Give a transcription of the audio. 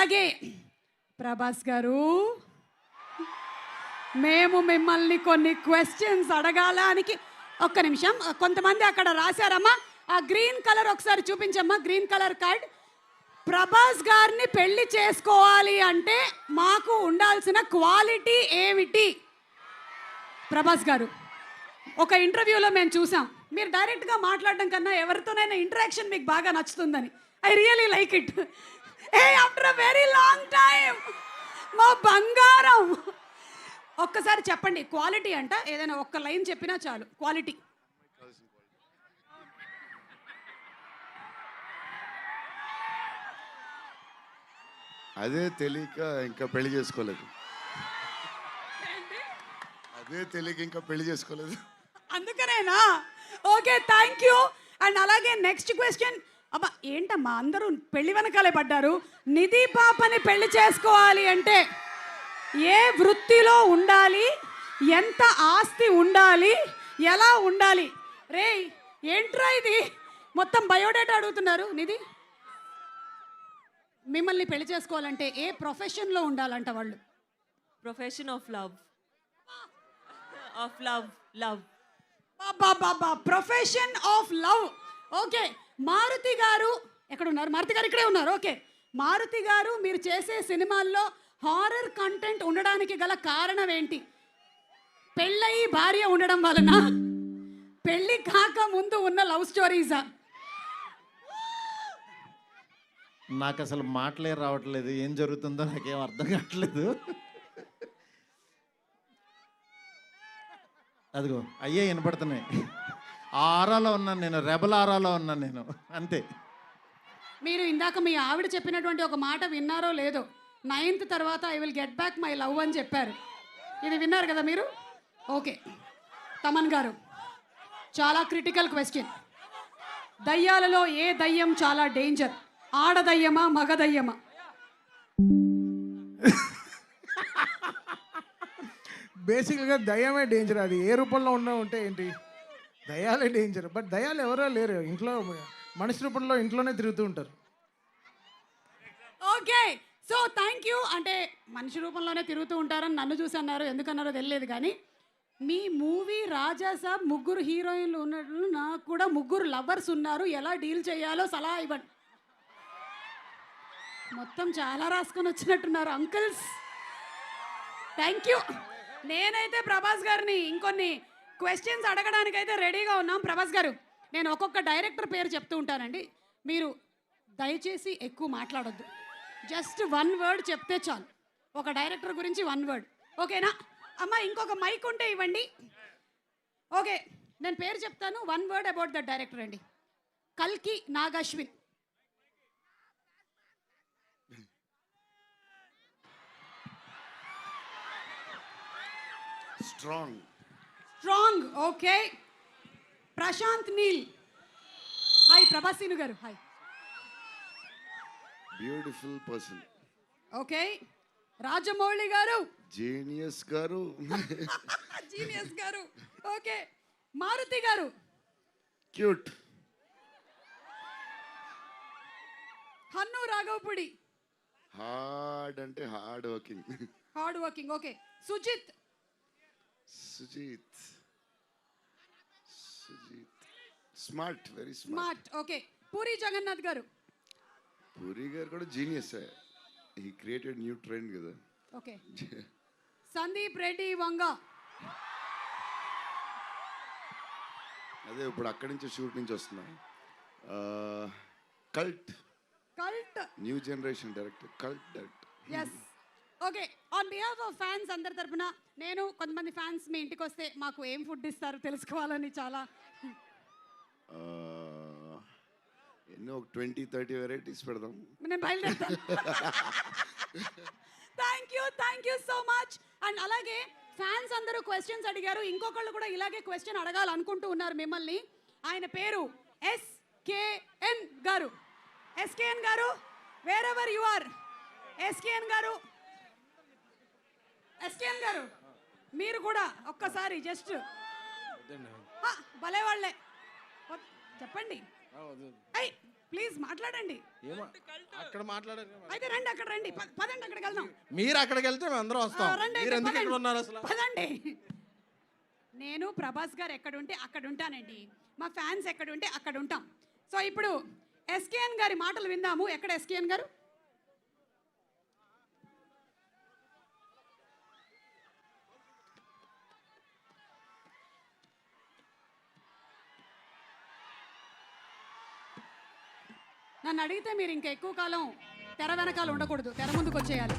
అలాగే ప్రభాస్ గారు, మేము మిమ్మల్ని కొన్ని క్వశ్చన్స్ అడగాలానికి ఒక్క నిమిషం. కొంతమంది అక్కడ రాశారమ్మా, ఆ గ్రీన్ కలర్ ఒకసారి చూపించమ్మా, గ్రీన్ కలర్ కార్డ్. ప్రభాస్ గారిని పెళ్లి చేసుకోవాలి అంటే మాకు ఉండాల్సిన క్వాలిటీ ఏమిటి? ప్రభాస్ గారు, ఒక ఇంటర్వ్యూలో మేము చూసాం, మీరు డైరెక్ట్గా మాట్లాడడం కన్నా ఎవరితోనైనా ఇంటరాక్షన్ మీకు బాగా నచ్చుతుందని. I really like it. A after a very long time మా బంగారం, ఒక్కసారి చెప్పండి క్వాలిటీ అంట, ఏదైనా ఒక్క లైన్ చెప్పినా చాలు. క్వాలిటీ. అదే తెలియక ఇంకా పెళ్లి చేసుకోలేదు. అదే తెలియక ఇంకా పెళ్లి చేసుకోలేదు. అందుకనేనా? Okay, thank you. అండ్ అలాగే నెక్స్ట్ క్వశ్చన్. అబ్బా ఏంటమ్మా అందరూ పెళ్లి వెనకాలే పడ్డారు. నిధి పాపని పెళ్లి చేసుకోవాలి అంటే ఏ వృత్తిలో ఉండాలి, ఎంత ఆస్తి ఉండాలి, ఎలా ఉండాలి? రే ఏంట్రా ఇది, మొత్తం బయోడేటా అడుగుతున్నారు. నిధి, మిమ్మల్ని పెళ్లి చేసుకోవాలంటే ఏ ప్రొఫెషన్లో ఉండాలంట వాళ్ళు? Profession of love. Of love. Love. బాబా, profession of love. Okay, Maruthi గారు ఎక్కడ ఉన్నారు? మారుతి గారు ఇక్కడే ఉన్నారు. ఓకే, మారుతి గారు, మీరు చేసే సినిమాల్లో హారర్ కంటెంట్ ఉండడానికి గల కారణం ఏంటి? పెళ్ళయి భార్య ఉండడం వలన, పెళ్ళి కాక ముందు ఉన్న లవ్ స్టోరీసా? నాకు అసలు మాటలే రావట్లేదు, ఏం జరుగుతుందో నాకేం అర్థం కావట్లేదు. అదిగో అయ్యే వినపడుతున్నాయి. ఆ ఆరాలో ఉన్నాను నేను, రెబల్ ఆరాలో ఉన్నాను నేను, అంతే. మీరు ఇందాక మీ ఆవిడ చెప్పినటువంటి ఒక మాట విన్నారో లేదో, 9th తర్వాత I will get back my love అని చెప్పారు. ఇది విన్నారు కదా మీరు? ఓకే, తమన్ గారు, చాలా క్రిటికల్ క్వశ్చన్. దయ్యాలలో ఏ దయ్యం చాలా డేంజర్? ఆడదయ్యమా, మగదయ్యమా? బేసిక్గా దయ్యమే డేంజర్. అది ఏ రూపంలో ఉంటే ఏంటి, దయ్యాలే డేంజర్. బట్ దయ్యాలు ఎవరో లేరు, ఇంట్లో మనిషి రూపంలో ఇంట్లోనే తిరుగుతూ ఉంటారు. Okay, so thank you. అంటే మనిషి రూపంలోనే తిరుగుతూ ఉంటారని నన్ను చూసి అన్నారు, ఎందుకన్నారో తెలియదు. కానీ మీ మూవీ రాజా సాబ్ ముగ్గురు హీరోయిన్లు ఉన్నట్లు నాకు కూడా ముగ్గురు లవర్స్ ఉన్నారు, ఎలా డీల్ చేయాలో సలహా ఇవ్వండి. మొత్తం చాలా రాసుకొని వచ్చినట్టున్నారు అంకుల్స్. Thank you. నేనైతే ప్రభాస్ గారిని ఇంకొన్ని క్వశ్చన్స్ అడగడానికైతే రెడీగా ఉన్నాం. ప్రభాస్ గారు, నేను ఒక్కొక్క డైరెక్టర్ పేరు చెప్తూ ఉంటానండి, మీరు దయచేసి ఎక్కువ మాట్లాడొద్దు, జస్ట్ 1 word చెప్తే చాలు. ఒక డైరెక్టర్ గురించి 1 word, ఓకేనా? అమ్మ ఇంకొక మైక్ ఉంటే ఇవ్వండి. ఓకే, నేను పేరు చెప్తాను, 1 word అబౌట్ ద డైరెక్టర్ అండి. కల్కి Nag Ashwin. Strong. Okay, Prashanth Neel. Hi Prabhas Seenu గారు. Hi. Beautiful person. Okay, Rajamouli గారు. జీనియస్ గారు. జీనియస్ గారు. ఓకే, మారుతి గారు. క్యూట్. హన్ను రాఘవపుడి. హార్డ్ అంటే hard working. Hard working. Okay, Sujeeth. Smart, very smart. Okay, Puri Jagannadh గారు. పూరి గారు కూడా genius. He created new trend కదా. ఓకే, సందీప్ రెడ్డి వంగ. అదే ఇప్పుడు అక్కడి నుంచి షూట్ నుంచి వస్తున్నా. Cult new generation director, cult director. Yes. Okay, on behalf of fans అందరి తరపున, నేను కొంతమంది ఫ్యాన్స్ మీ ఇంటికి వస్తే మాకు ఏం ఫుడ్ ఇస్తారు తెలుసుకోవాలని చాలా. ఎన్నో 20-30 వెరైటీస్ పెడదాం. నేను బయలుదేరుతాను. Thank you so much. And అలాగే ఫ్యాన్స్ అందరూ క్వశ్చన్స్ అడిగారు, ఇంకొకళ్ళు కూడా ఇలాగే క్వశ్చన్ అడగాలనుకుంటూ ఉన్నారు మిమ్మల్ని. ఆయన పేరు ఎస్కేఎన్ గారు. ఎస్కేఎన్ గారు, wherever you are. SKN గారు, ఎస్కేఎన్ గారు, మీరు కూడా ఒక్కసారి జస్ట్ భలే వాళ్ళే చెప్పండి. ప్లీజ్ మాట్లాడండి. ఏమో అక్కడ మాట్లాడారు కదా. అయితే రండి, అక్కడ రండి, పదండి, అక్కడికి వెళ్దాం. మీరు అక్కడికి వెళ్తే మేము అందరం వస్తాం. రండి, మీరు అయితే ఎందుకు ఇక్కడ పదండి. ఉన్నారు అసలు? పదండి. నేను ప్రభాస్ గారు ఎక్కడుంటే అక్కడ ఉంటానండి. మా ఫ్యాన్స్ ఎక్కడుంటే అక్కడ ఉంటాం. సో ఇప్పుడు ఎస్కేఎన్ గారి మాటలు విందాము. ఎక్కడ ఎస్కేఎన్ గారు? నన్ను అడిగితే మీరు ఇంకా ఎక్కువ కాలం తెర వెనకాల ఉండకూడదు, తెర ముందుకు వచ్చేయాలి.